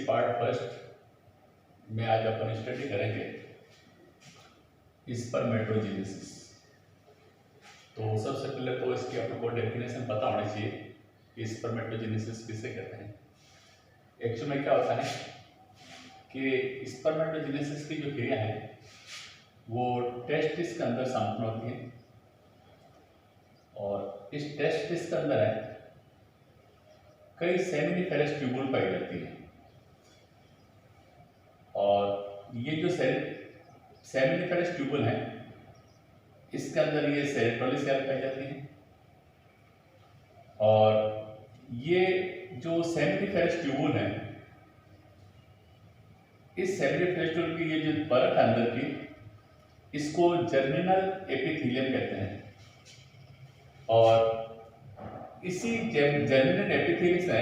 Part first में आज अपन study करेंगे स्पर्मेटोजेनेसिस। तो सबसे पहले तो इसकी आपको डेफिनेशन पता होनी चाहिए कि स्पर्मेटोजेनेसिस किसे कहते हैं। एक्चुअल में क्या होता है कि स्पर्मेटोजेनेसिस की जो क्रिया है वो टेस्टिस के अंदर संपन्न होती है और इस टेस्टिस के अंदर है कई सेमिनिफेरस ट्यूबुल पाई जाती है और ये जो सेमिनिफेरस ट्यूबुल है इसके अंदर ये सेरेब्रल सेल पाई जाती है और ये जो सेमिनिफेरस ट्यूबुल है इस सेमिनिफेरस ट्यूबुल की ये जो परत है अंदर की इसको जर्मिनल एपिथेलियम कहते हैं और इसी जर्मिनल एपिथेलियम से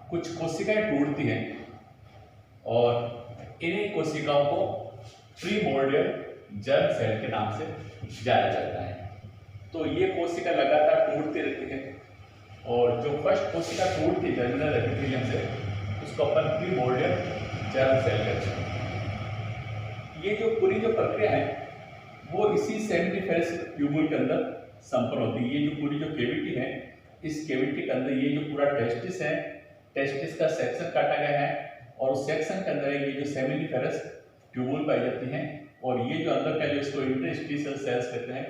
कुछ कोशिकाएं टूटती हैं और इन्हीं कोशिकाओं को प्रीमोर्डियल जर्म सेल के नाम से जाना जाता है। तो ये कोशिका लगातार टूटती रहती है और जो फर्स्ट कोशिका टूटती है जर्मिनल एपिथेलियम से उसको अपन प्रीमोर्डियल जर्म सेल कहते हैं। ये जो पूरी जो प्रक्रिया है वो इसी सेमिनिफेरस ट्यूबुल के अंदर संपन्न होती है। ये जो पूरी जो केविटी है इस केविटी के अंदर ये जो पूरा टेस्टिस है, टेस्टिस का सेक्शन काटा गया है और उस सेक्शन के अंदर ये जो सेमिनिफेरस ट्यूबुल पाई जाती हैं और ये जो अंदर का जो इसको इंटरस्टिशियल सेल्स कहते हैं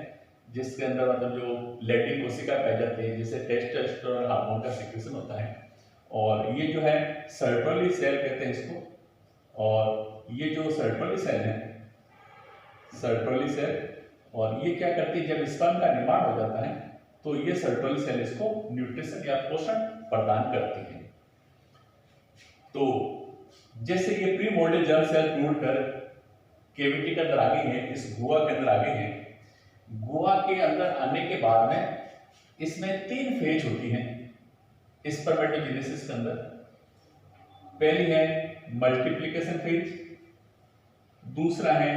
जिसके अंदर मतलब जो लैटिन कोशिका पाई जाती है जिससे टेस्टोस्टेरोन हार्मोन का सिक्रेशन होता है और ये जो है सर्टोली सेल कहते हैं इसको। और ये जो सर्टोली सेल है सर्टोली सेल और ये क्या करती है जब स्पर्म का निर्माण हो जाता है तो ये सर्टोली सेल इसको न्यूट्रिशन या पोषण प्रदान करती है। तो जैसे ये प्रीमोर्डियल जर्म सेल टूटकर केविटी के अंदर आ गई है, इस गुहा के अंदर आ गई है, गुहा के अंदर आने के बाद में इसमें 3 फेज होती हैं स्पर्मेटोजेनेसिस के अंदर। पहली है मल्टीप्लिकेशन फेज, दूसरा है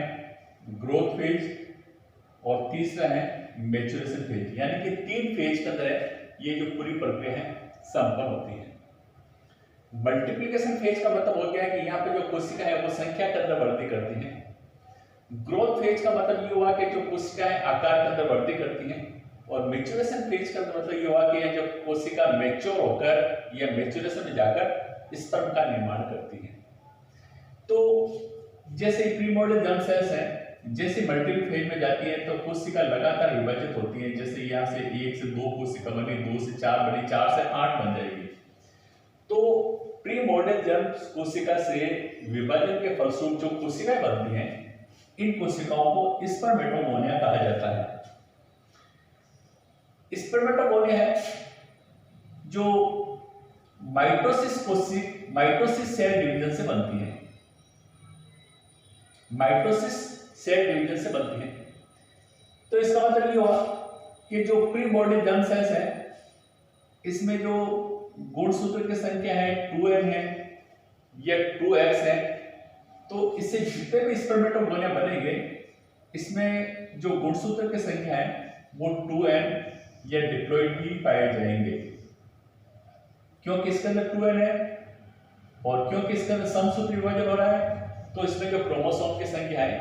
ग्रोथ फेज और तीसरा है मैच्योरेशन फेज। यानी कि 3 फेज के अंदर ये जो पूरी प्रक्रिया है संपन्न होती है। मल्टीप्लिकेशन फेज का मतलब हो गया है कि यहाँ पे जो कोशिका है वो संख्या के अंदर वृद्धि करती है। ग्रोथ फेज का मतलब ये हुआ कि जो कोशिकाएं आकार के अंदर वृद्धि करती हैं और मैच्योरेशन फेज का मतलब ये हुआ कि जो कोशिका मैच्योर होकर या मैच्योरेशन में जाकर स्पर्म का निर्माण करती है। तो जैसे प्रीमोर्डियल जर्म सेल्स हैं जैसे मल्टीपल फेज में जाती है तो कोशिका लगातार विभाजित होती है। जैसे यहाँ से 1 से 2 कोशिका बनी, 2 से 4 बनी, 4 से 8 बन जाएगी। तो प्रीमोर्डियल जर्म कोशिका से विभाजन के फलस्वरूप जो कोशिकाएं बनती हैं इन कोशिकाओं को स्पर्मेटोगोनिया कहा जाता है। स्पर्मेटोगोनिया है जो माइटोसिस सेल डिवीजन से बनती है। माइटोसिस सेल डिवीजन से बनती है। तो इसका मतलब ये हुआ कि जो प्रीमोर्डियल जर्म सेल्स है इसमें जो गुणसूत्र की संख्या है 2n है या 2x है तो इससे जितने भी स्पर्मेटोगोनिया बनेंगे इसमें जो गुणसूत्र की संख्या है वो 2n या डिप्लॉइड ही पाए जाएंगे। क्योंकि इसके अंदर 2n है और क्योंकि इसके अंदर समसूत्री विभाजन हो रहा है तो इसमें जो क्रोमोसोम की संख्या है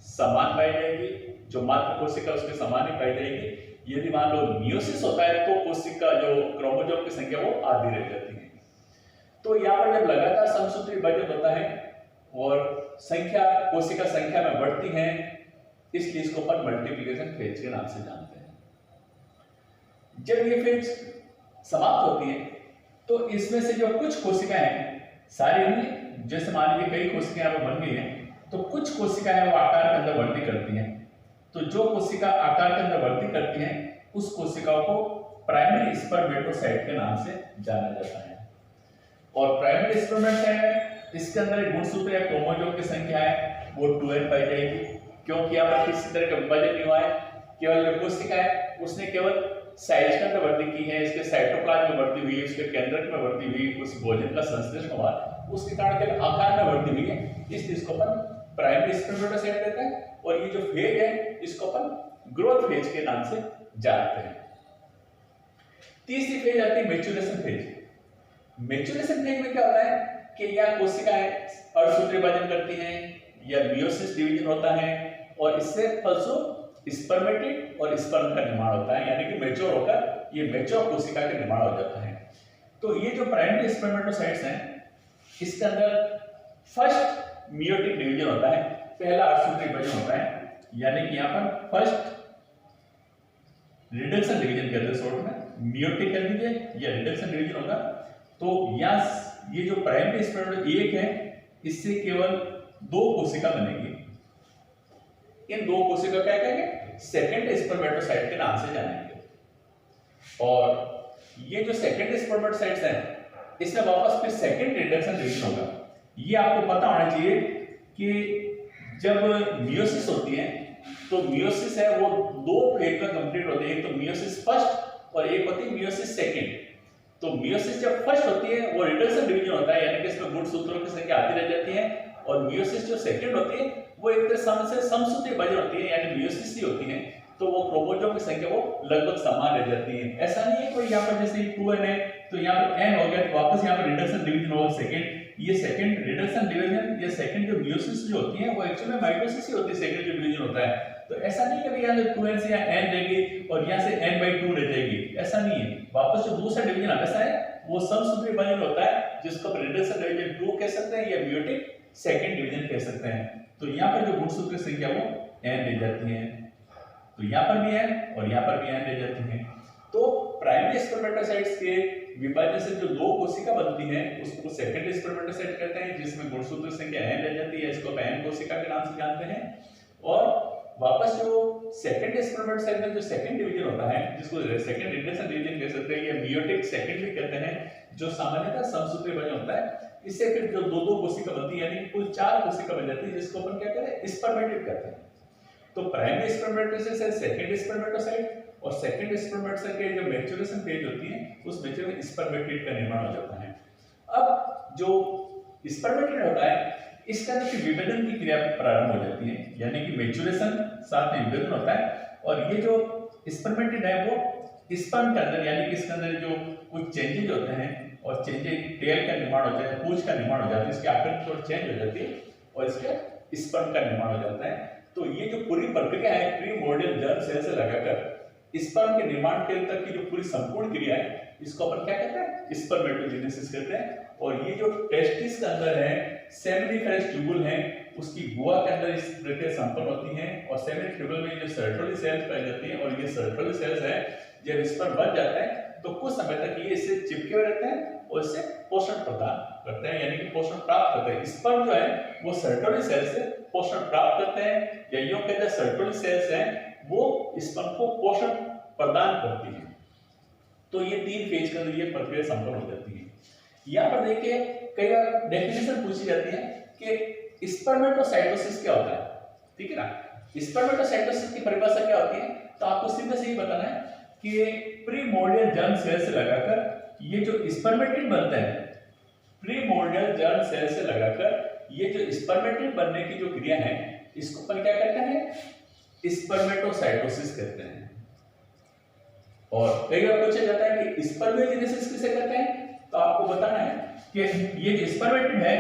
समान पाई जाएगी। जो मात्र कोशिका उसके समान ही पाई जाएगी। यदि मान लो मियोसिस होता है तो कोशिका जो क्रोमोसोम की संख्या वो आधी रह जाती है। तो यहाँ पर जब लगातार समसूत्री विभाजन होता है और संख्या कोशिका संख्या में बढ़ती है इसलिए इसको अपन मल्टीप्लिकेशन फेज के नाम से जानते हैं। जब ये फेज समाप्त होती है तो इसमें से जो कुछ कोशिकाएं हैं सारी नहीं, जैसे मान लीजिए कई कोशिकाएं बन गई हैं तो कुछ कोशिकाएं वो आकार के अंदर वृद्धि करती हैं। तो जो कोशिका आकार के अंदर वृद्धि करती हैं उस कोशिकाओं को प्राइमरी स्पर्मेटोसाइट के नाम से जाना जाता है। और प्राइमरी स्पर्मेटोसाइट इसके अंदर एक गुणसूत्र या क्रोमोसोम की संख्या है वो 2n पाई जाएगी। क्योंकि यहाँ पर किसी तरह का विभाजन नहीं हुआ है, केवल जो कोशिका है उसने केवल साइज के अंदर वृद्धि की है, इसके साइटोप्लाज्म में वृद्धि हुई है, उसके केंद्रक में वृद्धि हुई, उस भोजन का संश्लेषण हुआ, उसके कारण केवल आकार में वृद्धि हुई है, इसलिए इसको अपन प्राइमरी स्पर्मेटोसाइट कहते हैं। और ये जो फेज है इसको अपन ग्रोथ फेज के नाम से जानते हैं। तीसरी फेज आती है मैच्योरेशन फेज। मैच्योरेशन फेज में क्या होता है कि या कोशिकाएं अर्धसूत्री विभाजन करती हैं या मियोसिस डिवीजन होता है और इससे फलस्व स्पर्मेटिड और स्पर्म का निर्माण होता है, यानी कि मैच्योर होकर ये मैच्योर कोशिका का निर्माण हो जाता है। तो ये जो प्राइमरी स्पर्मेटोसाइट्स हैं इसके अंदर फर्स्ट मियोटिक डिवीजन होता है, पहला अर्धसूत्री विभाजन होता है, यानी कि यहाँ पर फर्स्ट रिडक्शन डिवीजन कहते हैं शॉर्ट में, मियोटिक कह दीजिए या रिडक्शन डिवीजन होगा। तो यहाँ ये जो प्राइमरी स्पर्मेटो एक है इससे केवल 2 कोशिका बनेगी, इन 2 कोशिका क्या कहेंगे सेकंड स्पर्मेटोसाइट के नाम से जानेंगे। और ये जो सेकंड स्पर्मेटोसाइट्स हैं इसमें वापस फिर सेकंड रिडक्शन डिवीजन होगा। ये आपको पता होना चाहिए कि जब मियोसिस होती है तो मियोसिस है वो 2 फेज में कंप्लीट होती है, एक तो मियोसिस फर्स्ट और एक होती है मियोसिस सेकंड। तो मियोसिस जब फर्स्ट होती है वो रिडक्शन डिवीजन होता है, यानी कि इसमें गुणसूत्रों की संख्या आती रह जाती है, और मियोसिस जो सेकंड होती है वो एक तरह से समसूत्री विभाजन होती है, यानी मियोसिस ही होती है, तो वो क्रोमोसोम की संख्या वो लगभग समान रह जाती है। ऐसा नहीं है कोई यहाँ पर जैसे 2n है तो यहाँ पर n हो गया तो वापस यहाँ पर रिडक्शन डिवीजन होगा सेकंड। ये सेकंड रिडक्शन डिवीजन या सेकंड जो मियोसिस जो होती है वो एक्चुअली में माइटोसिस ही होती है, सेकंड जो डिवीजन होता है। तो ऐसा नहीं है कि यहाँ से 2n से यहाँ n रहेगी और यहाँ से n/2 रह जाएगी, ऐसा नहीं है। वापस जो दूसरा डिवीजन हमेशा है वो समसूत्री विभाजन होता है, जिसको हम रिडक्शन डिवीजन 2 कह सकते हैं या मियोटिक सेकंड डिवीजन कह सकते हैं। तो यहाँ पर जो गुणसूत्र की संख्या वो n रह जाती है, तो यहाँ पर भी n और यहाँ पर भी n रह जाती है। तो प्राइमरी स्पर्मेटोसाइट्स के विभाजन से जो 2 कोशिका बनती हैं उसको सेकंड स्पर्मेटोसाइट कहते हैं, जिसमें गुणसूत्र की संख्या n रह जाती है, इसको n कोशिका के नाम से जानते हैं। और वापस जो सेकंड स्पर्मेटोसाइट में जो सेकंड डिवीजन होता है जिसको सेकंड रिडक्शन डिवीजन कह सकते हैं या मियोटिक सेकंड भी कहते हैं, जो सामान्यतः समसूत्री विभाजन होता है, इससे फिर जो 2 कोशिका बनती है यानी कुल 4 कोशिका बन जाती है, जिसको अपन क्या कहते हैं स्पर्मेटिड कहते हैं। तो प्राइमरी स्पर्मेटोसाइट से सेकंड स्पर्मेटोसाइट और सेकंड स्पर्मेटोसाइट के जो मैच्योरेशन फेज होती है उस मैच्योर में स्पर्मेटिड का निर्माण हो जाता है। अब जो स्पर्मेटिड होता है इसके अंदर की विभेदन की क्रिया प्रारंभ हो जाती है, यानी कि मैच्योरेशन साथ में विभेदन होता है। और ये जो स्पर्मेटिड है वो स्पर्म के अंदर यानी कि इसके अंदर जो कुछ चेंजेज होते हैं और चेंजेज टेल का निर्माण हो जाता है, पूंछ का निर्माण हो जाता है, इसकी आकृति थोड़ी चेंज हो जाती है और इसके स्पर्म का निर्माण हो जाता है। तो ये जो पूरी प्रक्रिया है प्रीमोर्डियल जर्म सेल से लगाकर स्पर्म के निर्माण के तक की जो पूरी संपूर्ण क्रिया है इसको अपन क्या कहते हैं स्पर्मेटोजेनेसिस कहते हैं। और ये जो टेस्टिस के अंदर है सेमिनिफेरस ट्यूबुल है उसकी गुहा के अंदर इस प्रक्रिया संपन्न होती है और सेमिनिफेरस ट्यूबुल में जो सर्टोली सेल्स पाई जाती हैं और ये सर्टोली सेल्स है जब स्पर्म बन जाता है तो कुछ समय तक ये इससे चिपके हुए रहते हैं और इससे पोषण प्रदान करते हैं, यानी कि पोषण प्राप्त करते हैं। स्पर्म जो है वो सर्टोली सेल से पोषण प्राप्त करते हैं या यूं कहते हैं सर्टोली सेल्स हैं वो स्पर्म को पोषण प्रदान करती है। तो ये 3 फेज के अंदर ये प्रक्रिया संपन्न हो जाती है। यहाँ पर देखिए कई बार डेफिनेशन पूछी जाती है कि स्पर्मेटोसाइटोसिस क्या होता है, ठीक है ना। स्पर्मेटोसाइटोसिस की परिभाषा क्या होती है, तो आपको सीधे से ही बताना है कि प्रीमोर्डियल जर्म सेल से लगाकर ये जो स्पर्मेटिड बनता है, प्रीमोर्डियल जर्म सेल से लगाकर ये जो स्पर्मेटिड बनने की जो क्रिया है इसको अपन क्या कहते हैं स्पर्मेटोसाइटोसिस कहते हैं। और कई बार पूछा जाता है कि स्पर्मेटोजेनेसिस किसे कहते हैं, तो आपको बताना है कि ये जो स्पर्मेटिड है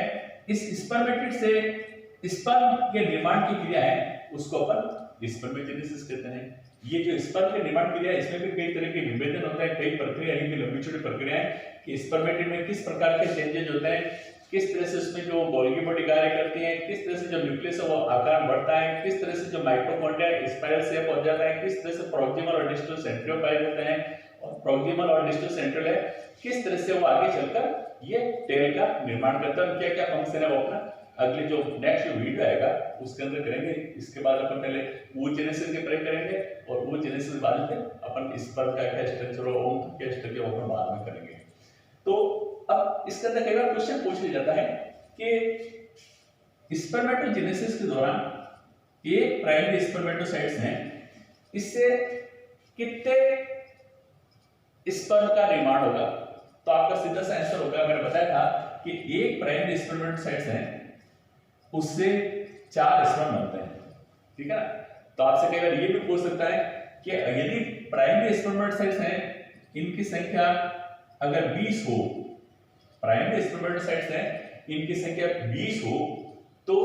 इस स्पर्मेटिड से स्पर्म के निर्माण की क्रिया है उसको अपन स्पर्मेटोजेनेसिस कहते हैं। ये जो स्पर्म के निर्माण क्रिया है इसमें भी कई तरह के विभेदन होता है, कई प्रक्रिया है, लंबी चौड़ी प्रक्रिया है कि स्पर्मेटिड में किस प्रकार के चेंजेज होते हैं, किस तरह से उसमें जो गोल्गी बॉडी कार्य करती है, किस तरह से जो न्यूक्लियस है वो आकार बढ़ता है, किस तरह से जो माइटोकॉन्ड्रिया स्पाइरल शेप हो जाता है, किस तरह से प्रोक्सिमल और डिस्टल सेंट्रियोल पाए जाते हैं और प्रोक्सिमल और डिस्टल सेंट्रियोल है किस तरह से वो आगे चलकर ये टेल का निर्माण करता है, क्या क्या फंक्शन है वो अपना अगले जो नेक्स्ट वीडियो आएगा उसके अंदर करेंगे। इसके बाद अपन पहले oogenesis के प्रयोग करेंगे और oogenesis बाद में अपन स्पर्म का क्या स्ट्रक्चर और ओम क्या स्ट्रक्चर अपन बाद में करेंगे। तो अब इसके अंदर कई बार क्वेश्चन पूछ लिया जाता है कि स्पर्मेटोजेनेसिस के दौरान एक प्राइमरी स्पर्मेटोसाइट्स हैं इससे कितने स्पर्म का निर्माण होगा, तो आपका सीधा सा आंसर होगा, मैंने बताया था कि एक प्राइमरी स्पर्मेटोसाइट्स हैं उससे 4 स्पर्म बनते हैं, ठीक है ना। तो आपसे कई बार ये भी पूछ सकता है कि यदि प्राइमरी स्पर्मेटोसाइट्स हैं इनकी संख्या अगर 20 हो, प्राइमरी स्पर्मेटोसाइट्स हैं इनकी संख्या 20 हो तो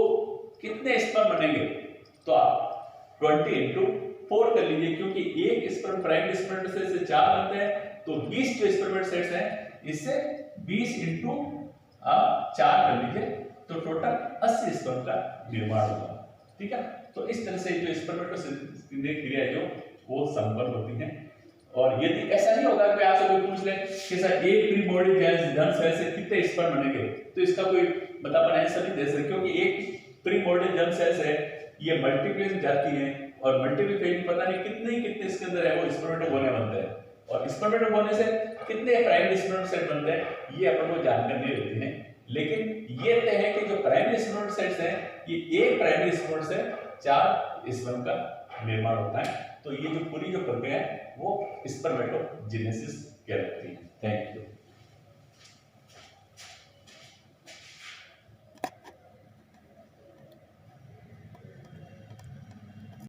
कितने स्पर्म बनेंगे? तो आप 20 इंटू 4 कर लीजिए, क्योंकि एक स्पर्म प्राइमरी स्पर्मेटोसाइट से 4 बनते हैं, तो 20 जो स्पर्मेटोसाइट्स हैं इससे 20 इंटू 4 कर लीजिए, तो टोटल 80 स्पर्म का निर्माण होगा। ठीक है, तो इस तरह से जो स्पर्मेटोसिस क्रिया है जो वो संपन्न होती है। और यदि ऐसा नहीं होगा कि आपसे कोई पूछ ले कि सर एक प्रीमोर्डियल जर्म सेल से कितने स्पर्म बनेंगे, तो इसका कोई मतलब आंसर नहीं दे सकते, क्योंकि एक प्रीमोर्डियल जर्म सेल है ये मल्टीप्लाई जाती है और मल्टीप्लाई पता नहीं कितने इसके अंदर है वो स्पर्मेटोगोनिया बनते हैं, और स्पर्मेटोगोनिया से कितने प्राइमरी स्पर्मेटोसाइट बनते हैं ये अपन को जानकारी नहीं रहती है। लेकिन ये तय है कि जो प्राइमरी स्पर्मेटोसाइट्स हैं ये एक प्राइमरी स्पर्म से 4 स्पर्म का निर्माण होता है। तो ये जो पूरी जो प्रक्रिया है वो स्पर्मेटोजेनेसिस कहलाती है। Thank you.